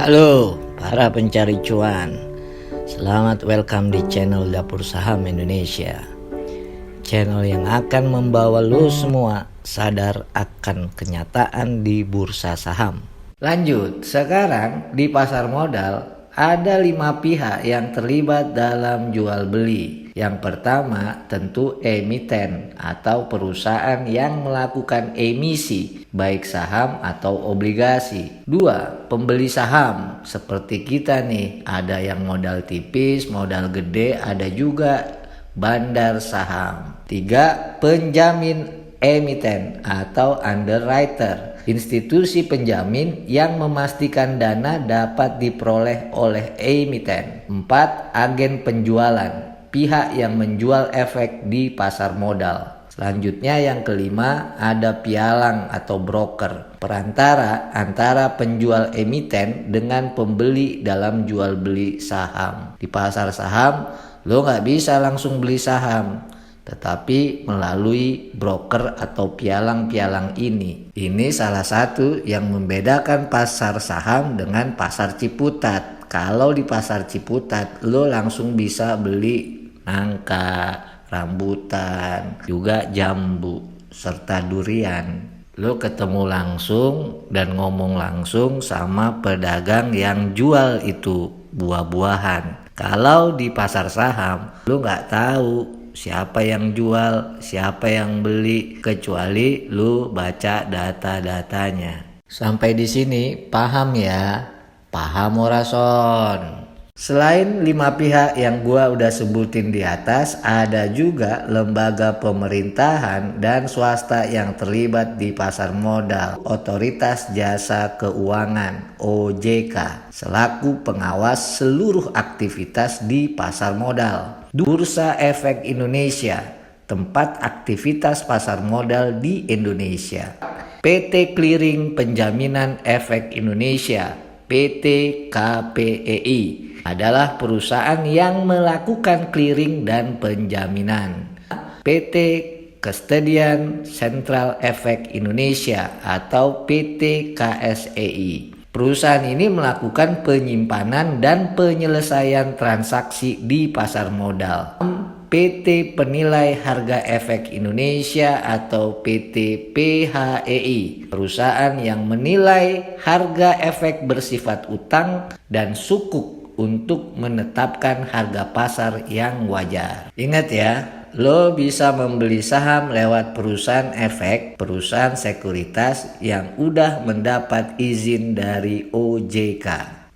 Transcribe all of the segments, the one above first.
Halo para pencari cuan, selamat welcome di channel Dapur Saham Indonesia. Channel yang akan membawa lo semua sadar akan kenyataan di bursa saham. Lanjut, sekarang di pasar modal ada 5 pihak yang terlibat dalam jual beli. Yang pertama tentu emiten atau perusahaan yang melakukan emisi baik saham atau obligasi. 2, pembeli saham seperti kita nih, ada yang modal tipis, modal gede, ada juga bandar saham. 3, penjamin emiten atau underwriter, institusi penjamin yang memastikan dana dapat diperoleh oleh emiten. 4, agen penjualan, pihak yang menjual efek di pasar modal. Selanjutnya yang kelima ada pialang atau broker, perantara antara penjual emiten dengan pembeli dalam jual beli saham. Di pasar saham lo nggak bisa langsung beli saham, tetapi melalui broker atau pialang-pialang ini. Ini salah satu yang membedakan pasar saham dengan pasar Ciputat. Kalau di pasar Ciputat lo langsung bisa beli nangka, rambutan, juga jambu, serta durian. Lo ketemu langsung dan ngomong langsung sama pedagang yang jual itu buah-buahan. Kalau di pasar saham lo nggak tahu siapa yang jual, siapa yang beli, kecuali lu baca data-datanya. Sampai di sini paham ya? Paham orason. Selain 5 pihak yang gua udah sebutin di atas, ada juga lembaga pemerintahan dan swasta yang terlibat di pasar modal. Otoritas Jasa Keuangan (OJK) selaku pengawas seluruh aktivitas di pasar modal. Bursa Efek Indonesia, tempat aktivitas pasar modal di Indonesia. PT Clearing Penjaminan Efek Indonesia (PT KPEI) adalah perusahaan yang melakukan clearing dan penjaminan. PT Custodian Central Efek Indonesia atau PT KSEI. Perusahaan ini melakukan penyimpanan dan penyelesaian transaksi di pasar modal. PT Penilai Harga Efek Indonesia atau PT PHEI, perusahaan yang menilai harga efek bersifat utang dan sukuk untuk menetapkan harga pasar yang wajar. Ingat ya, lo bisa membeli saham lewat perusahaan efek, perusahaan sekuritas yang udah mendapat izin dari OJK.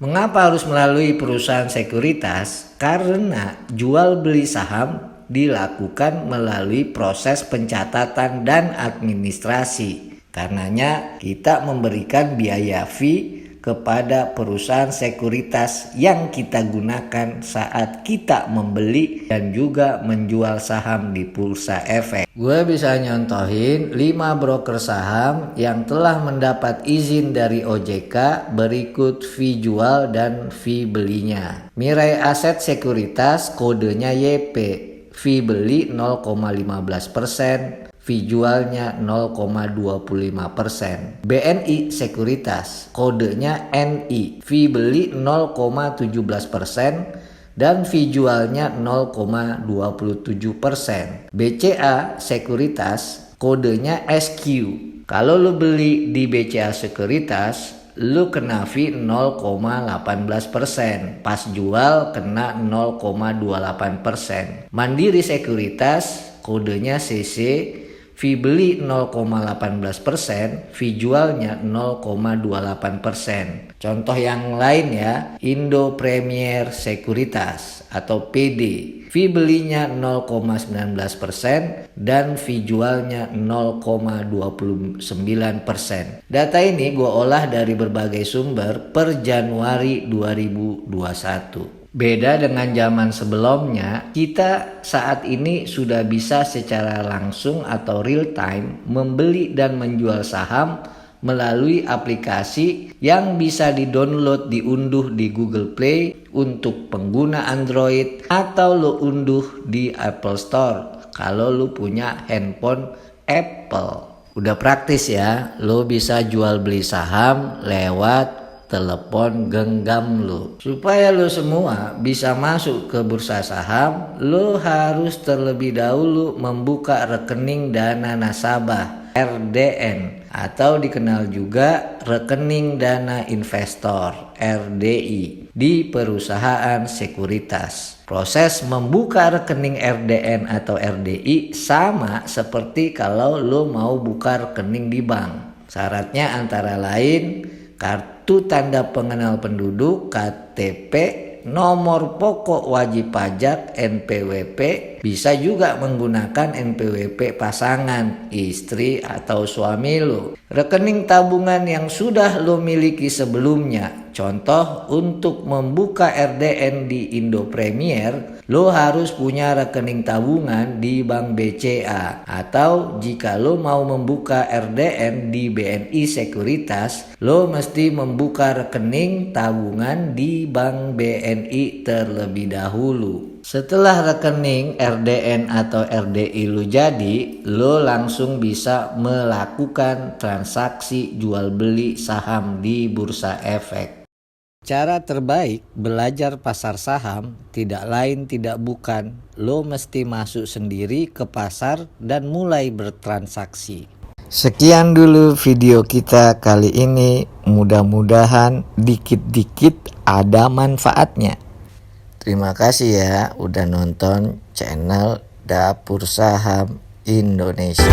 Mengapa harus melalui perusahaan sekuritas? Karena jual beli saham dilakukan melalui proses pencatatan dan administrasi. Karenanya kita memberikan biaya fee kepada perusahaan sekuritas yang kita gunakan saat kita membeli dan juga menjual saham di bursa efek. Gue bisa nyontohin 5 broker saham yang telah mendapat izin dari OJK berikut fee jual dan fee belinya. Mirai Aset Sekuritas kodenya YP, fee beli 0,15%, fee jualnya 0,25%. BNI Sekuritas, kodenya NI, fee beli 0,17% dan fee jualnya 0,27%. BCA Sekuritas, kodenya SQ. Kalau lo beli di BCA Sekuritas, lu kena fee 0,18%, pas jual kena 0,28%. Mandiri Sekuritas, kodenya CC, fee beli 0,18%, fee jualnya 0,28%. Contoh yang lain ya, Indo Premier Sekuritas atau PD, fee belinya 0,19% dan fee jualnya 0,29%. Data ini gue olah dari berbagai sumber per Januari 2021. Beda dengan zaman sebelumnya, kita saat ini sudah bisa secara langsung atau real time membeli dan menjual saham melalui aplikasi yang bisa di-download, diunduh di Google Play untuk pengguna Android atau lo unduh di Apple Store kalau lo punya handphone Apple. Udah praktis ya, lo bisa jual beli saham lewat telepon genggam lu. Supaya lu semua bisa masuk ke bursa saham, lu harus terlebih dahulu membuka rekening dana nasabah RDN atau dikenal juga rekening dana investor RDI di perusahaan sekuritas. Proses membuka rekening RDN atau RDI sama seperti kalau lo mau buka rekening di bank. Syaratnya antara lain kartu tanda pengenal penduduk KTP, nomor pokok wajib pajak NPWP, bisa juga menggunakan NPWP pasangan, istri atau suami lo. Rekening tabungan yang sudah lo miliki sebelumnya. Contoh, untuk membuka RDN di Indo Premier, lo harus punya rekening tabungan di Bank BCA. Atau jika lo mau membuka RDN di BNI Sekuritas, lo mesti membuka rekening tabungan di Bank BNI terlebih dahulu. Setelah rekening RDN atau RDI lo jadi, lo langsung bisa melakukan transaksi jual beli saham di Bursa Efek. Cara terbaik belajar pasar saham tidak lain tidak bukan lo mesti masuk sendiri ke pasar dan mulai bertransaksi. Sekian dulu video kita kali ini, mudah-mudahan dikit-dikit ada manfaatnya. Terima kasih ya udah nonton channel Dapur Saham Indonesia.